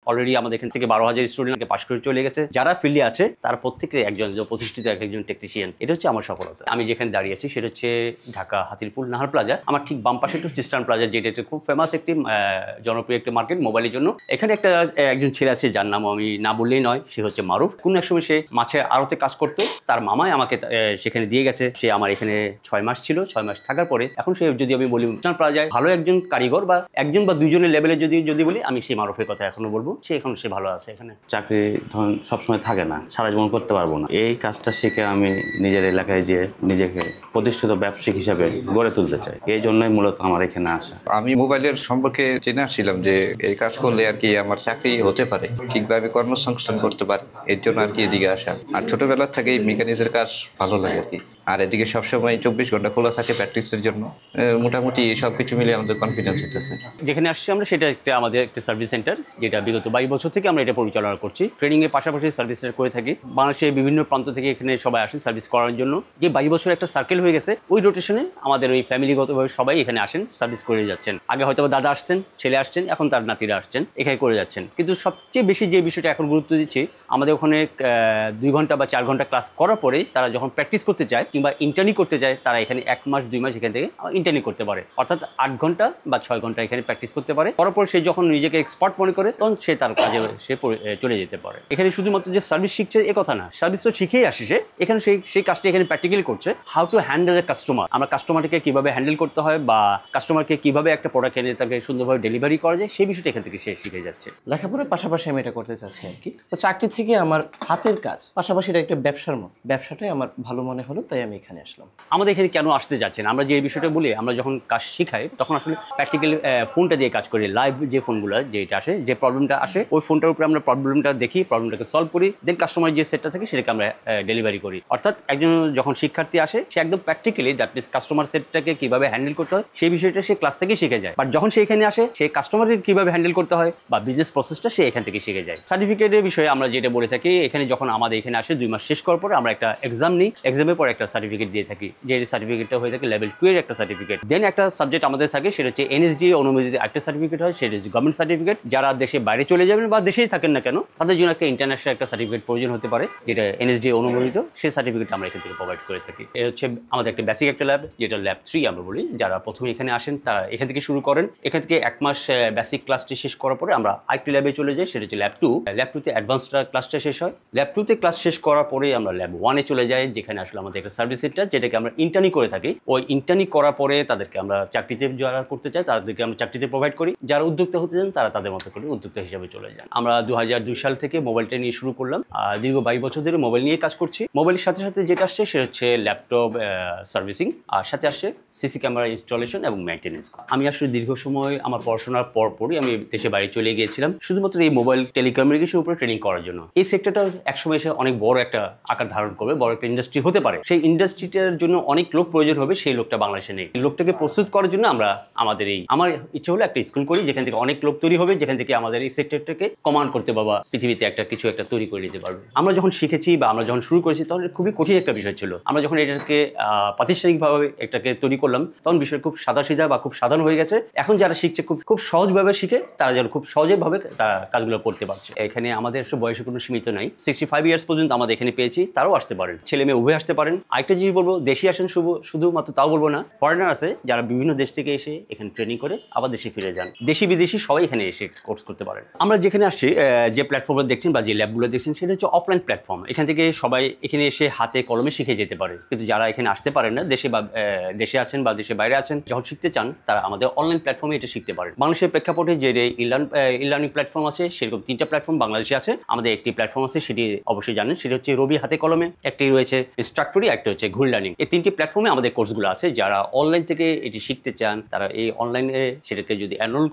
Already আমাদের এখান থেকে 12,000 স্টুডেন্টকে পাশ করে চলে গেছে। যারা ফিল্ডে আছে তারা প্রত্যেকের একজন প্রতিষ্ঠিত একজন টেকনিশিয়ান। এটা হচ্ছে আমার সফলতা। আমি যেখানে দাঁড়িয়ে আছি সেটা হচ্ছে ঢাকা হাতিরপুল নাহার প্লাজা। আমার ঠিক বাম পাশে একটু চিস্টান প্লাজা, যেটা খুব ফেমাস একটি জনপ্রিয় একটি মার্কেট মোবাইলের জন্য। এখানে একজন ছেলে আছে যার নাম আমি না বললেই নয়, সে হচ্ছে মারুফ। কোন এক সময় সে মাছের আড়তে কাজ করতো, তার মামাই আমাকে সেখানে দিয়ে গেছে। সে আমার এখানে 6 মাস ছিল। 6 মাস থাকার পরে এখন সে, যদি আমি বলি চিস্টান প্লাজায় ভালো একজন কারিগর বা একজন বা দুইজনের লেভেলে যদি বলি, আমি সেই মারুফের কথা এখনো বলবো। সে ভালো আছে এখানে। চাকরি ধরুন সবসময় থাকে না, সারা জীবন করতে পারবো না। এই কাজটা শিখে আমি নিজের এলাকায় যে নিজেকে প্রতিষ্ঠিত ব্যবসায়িক হিসাবে গড়ে তুলতে চাই। এই জন্যই মূলত আমার এখানে আসা। আমি মোবাইলের সম্পর্কে জেনে আসছিলাম যে এই কাজ করলে আর কি আমার চাকরি হতে পারে, কিংবা আমি কর্মসংস্থান করতে পারি। এর জন্য আর কি এদিকে আসা। আর ছোটবেলার থেকেই মেকানিক্সের কাজ ভালো লাগে আর কি। আর এদিকে সবসময় 24 ঘন্টা খোলা থাকে প্র্যাকটিসের জন্য। মোটামুটি সবকিছু মিলে আমাদের কনফিডেন্স হতেছে। যেখানে আসছি আমরা, সেটা আমাদের একটা সার্ভিস সেন্টার, যেটা বিগত 22 বছর থেকে আমরা এটা পরিচালনা করছি। ট্রেনিং এর পাশাপাশি সার্ভিস করে থাকি। বাংলাদেশের বিভিন্ন প্রান্ত থেকে এখানে সবাই আসেন সার্ভিস করার জন্য। যে 22 বছর একটা সার্কেল হয়ে গেছে, ওই রোটেশনে আমাদের ওই ফ্যামিলিগতভাবে সবাই এখানে আসেন, সার্ভিস করে যাচ্ছেন। আগে হয়তো দাদা আসছেন, ছেলে আসছেন, এখন তার নাতিরা আসছেন, এখানে করে যাচ্ছেন। কিন্তু সবচেয়ে বেশি যে বিষয়টা এখন গুরুত্ব দিচ্ছি, আমাদের ওখানে 2 ঘন্টা বা 4 ঘন্টা ক্লাস করার পরে তারা যখন প্র্যাকটিস করতে চায় কিংবা ইন্টার্নি করতে চায়, তারা এখানে 1 মাস 2 মাস এখান থেকে ইন্টার্নি করতে পারে। অর্থাৎ 8 ঘন্টা বা 6 ঘন্টা এখানে প্র্যাকটিস করতে পারে। পরপর সে যখন নিজেকে এক্সপার্ট মনে করে, তখন সে তার কাজে চলে যেতে পারে। এখানে শুধুমাত্র যে সার্ভিস শিখছে এ কথা না, সার্ভিস তো শিখেই আসে সে। এখানে সেই কাজটা এখানে প্র্যাকটিক্যালি করছে। How to handle A customer, আমরা কাস্টমারকে কিভাবে হ্যান্ডেল করতে হয় বা কাস্টমারকে কিভাবে একটা প্রোডাক্ট এনে তাকে সুন্দরভাবে ডেলিভারি করা যায়, সেই বিষয়টা এখান থেকে সে শিখে যাচ্ছে। লেখাপড়ার পাশাপাশি আমি এটা করতে চাচ্ছি আর কি। তো চাকরি থেকে আমার হাতের কাজ পাশাপাশি এটা একটা ব্যবসার মতো, ব্যবসাটাই আমার ভালো মনে হলো, তাই আমি এখানে আসলাম। আমাদের এখানে কেন আসতে যাচ্ছেন, আমরা যে বিষয়টা বলি, আমরা যখন কাজ শিখাই তখন আসলে প্র্যাকটিক্যালি ফোনটা দিয়ে কাজ করি। লাইভ যে ফোনগুলো যেটা আসে, যে প্রবলেমটা আসে, ওই ফোনটার উপরে আমরা প্রবলেমটা দেখি, প্রবলেমটাকে সলভ করি, দেন কাস্টমারের যে সেটটা থাকে সেটাকে আমরা ডেলিভারি করি। অর্থাৎ একজন যখন শিক্ষার্থী আসে, সে একদম প্র্যাকটিক্যালি দ্যাট মিনস কাস্টমার সেটটাকে কিভাবে হ্যান্ডেল করতে হয় সেই বিষয়টা সে ক্লাস থেকে শিখে যায়। বাট যখন সে এখানে আসে, সে কাস্টমারকে কিভাবে হ্যান্ডেল করতে হয় বা বিজনেস প্রসেসটা সে এখান থেকে শিখে যায়। সার্টিফিকেটের বিষয়ে আমরা যেটা বলে থাকি, এখানে যখন আমাদের এখানে আসে 2 মাস শেষ করার পরে আমরা একটা এক্সাম নিই, এক্সামের পরে একটা সার্টিফিকেট দিয়ে থাকি। যে সার্টিফিকেটটা হয়ে থাকে লেভেল 2 এর একটা সার্টিফিকেট। দেন একটা সাবজেক্ট আমাদের থাকে, সেটা হচ্ছে এনএসডি অনুমোদিত একটা সার্টিফিকেট হয়, সেটা হচ্ছে গভর্নমেন্ট সার্টিফিকেট। যারা দেশে বাইরে চলে যাবেন বা দেশেই থাকেন না কেন, তাদের জন্য একটা ইন্টারন্যাশনাল একটা সার্টিফিকেট প্রয়োজন হতে পারে, যেটা এনএসডি অনুমোদিত। সেই সার্টিফিকেট আমরা এখান থেকে প্রোভাইড করে থাকি। এটা হচ্ছে আমাদের একটা বেসিক একটা ল্যাব, যেটা ল্যাব 3 আমরা বলি। যারা প্রথমে এখানে আসেন তারা এখান থেকে শুরু করেন। এখান থেকে 1 মাস বেসিক ক্লাসটি শেষ করার পরে আমরা আরেকটি ল্যাবে চলে যাই, সেটা হচ্ছে ল্যাব 2। ল্যাব 2 তে অ্যাডভান্সড ক্লাসটা শেষ হয়। ল্যাব 2 তে ক্লাস শেষ করার পরে আমরা ল্যাব 1 এ চলে যাই, যেখানে আসলে আমাদের একটা সার্ভিস সেন্টার, যেটাকে আমরা ইন্টার্নি করে থাকি। ওই ইন্টার্নি করার পরে তাদেরকে আমরা চাকরিতে, যারা করতে চায় তাদেরকে আমরা চাকরিতে প্রোভাইড করি। যারা উদ্যোক্তা হতে চান তারা তাদের মতো করে উদ্যোক্তা হিসাবে চলে যান। আমরা 2002 সাল থেকে মোবাইলটা নিয়ে শুরু করলাম। দীর্ঘ 22 বছর ধরে মোবাইল নিয়ে কাজ করছি। মোবাইলের সাথে সাথে যেটা আসছে সেটা হচ্ছে ল্যাপটপ সার্ভিসিং, আর সাথে আসছে সিসি ক্যামেরা ইনস্টলেশন এবং মেইনটেনেন্স। আমি আসলে দীর্ঘ সময় আমার পড়াশোনার পরই আমি দেশে বাইরে চলে গিয়েছিলাম, শুধুমাত্র এই মোবাইল টেলিকমিউনিকেশনের উপরে ট্রেনিং করার জন্য। এই সেক্টরটা একসময় এসে অনেক বড় একটা আকার ধারণ করবে, বড় একটা ইন্ডাস্ট্রি হতে পারে। সেই ইন্ডাস্ট্রিটার জন্য অনেক লোক প্রয়োজন হবে, সেই লোকটা বাংলাদেশে নেই। এই লোকটাকে প্রস্তুত করার জন্য আমার ইচ্ছে হলো একটা স্কুল করি, যেখান থেকে অনেক লোক তৈরি হবে, যেখান থেকে আমাদের এই সেক্টরটাকে কমান্ড করতে বা পৃথিবীতে কিছু একটা তৈরি করে নিতে পারবে। আমরা যখন শিখেছি বা আমরা যখন শুরু করেছি, তখন খুবই কঠিন একটা বিষয় ছিল। আমরা যখন এটাকে প্রাতিষ্ঠানিকভাবে এটাকে তৈরি করলাম, তখন বিষয় খুব সাদাসিধা বা খুব সাধারণ হয়ে গেছে। এখন যারা শিখছে খুব সহজভাবে শিখে, তারা যেন খুব সহজভাবে তারা কাজগুলো করতে পারছে। এখানে আমাদের বয়সে কোনো সীমিত নাই। 65 ইয়ার্স পর্যন্ত আমাদের এখানে পেয়েছি, তারাও আসতে পারেন, ছেলে মেয়ে উভয় আসতে পারেন। আরেকটা জিনিস বলবো, দেশি আসেন শুধুমাত্র তাও বলবো না, ফরেনার আছে যারা বিভিন্ন দেশ থেকে এসে এখানে ট্রেনিং করে আবার দেশে ফিরে যান। দেশি বিদেশি সবাই এখানে এসে কোর্স করতে পারেন। আমরা যেখানে আসছি, যে প্ল্যাটফর্মে দেখছেন বা যে ল্যাবগুলো দেখছেন, সেটা হচ্ছে অফলাইন প্ল্যাটফর্ম। এখান থেকে সবাই এখানে এসে হাতে কলমে শিখে যেতে পারে। কিন্তু যারা এখানে আসতে পারেন না, দেশে আছেন বা দেশের বাইরে আছেন, যখন শিখতে চান, তারা আমাদের অনলাইন প্ল্যাটফর্মে এটা শিখতে পারেন। বাংলাদেশের প্রেক্ষাপটে যে ই-লার্নিং প্ল্যাটফর্ম আছে, সেরকম 3টা প্ল্যাটফর্ম বাংলাদেশে আছে। আমাদের একটি প্ল্যাটফর্ম আছে, সেটি অবশ্যই জানেন, সেটা হচ্ছে রবি হাতে কলমে। একটি রয়েছে ইনস্ট্রাক্টরি, একটা হচ্ছে ঘুল লার্নিং। এই 3টি প্ল্যাটফর্মে আমাদের কোর্সগুলো আছে। যারা অনলাইন থেকে এটি শিখতে চান, তারা এই অনলাইনে সেটাকে যদি এনরোল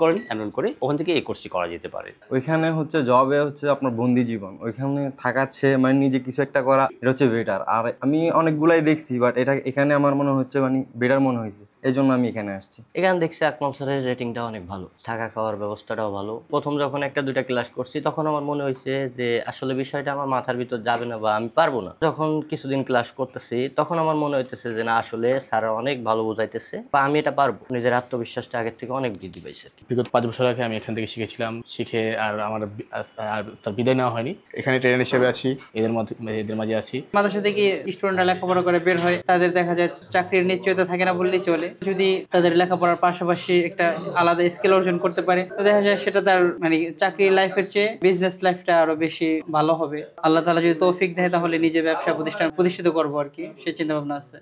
করে ওখান থেকে এই কোর্সটি করা যেতে পারে। ওইখানে হচ্ছে জবে হচ্ছে আপনার বন্দি জীবন, ওইখানে থাকাচ্ছে মানে নিজে কিছু একটা করা, এটা হচ্ছে বেটার। আর আমি অনেকগুলাই দেখছি, বাট এখানে আমার মনে হচ্ছে মানে বেটার মনে হয়েছে। এই জন্য আমি এখানে আসছি। এখানে দেখছি আকমাল স্যারের রেটিংটা অনেক ভালো, থাকা খাওয়ার ব্যবস্থাটাও ভালো। প্রথম যখন একটা দুইটা ক্লাস করছি তখন আমার মনে হয়েছে যে আসলে বিষয়টা আমার মাথার ভিতর যাবে না বা আমি পারবো না। যখন কিছুদিন ক্লাস করতেছি তখন আমার মনে হইতেছে যে না, আসলে স্যার অনেক ভালো বুঝাইতেছে বা আমি এটা পারবো। নিজের আত্মবিশ্বাসটা আগের থেকে অনেক বৃদ্ধি পাইছে আর কি। বিগত 5 বছর আগে আমি এখান থেকে শিখেছিলাম, শিখে আর আমার আর স্যার বিদায় নেওয়া হয়নি। এখানে ট্রেনার হিসেবে আছি, এদের মাঝে আছি। মাদ্রাসা থেকে স্টুডেন্টরা লেখাপড়া করে বের হয়, তাদের দেখা যায় চাকরির নিশ্চয়তা থাকে না বললেই চলে। যদি তাদের লেখাপড়ার পাশাপাশি একটা আলাদা স্কিল অর্জন করতে পারে তো দেখা যায় সেটা তার মানে চাকরি লাইফের চেয়ে বিজনেস লাইফটা আরো বেশি ভালো হবে। আল্লাহ তাআলা যদি তৌফিক দেয় তাহলে নিজে ব্যবসা প্রতিষ্ঠান প্রতিষ্ঠিত করবো আর কি, সেই চিন্তা ভাবনা আছে।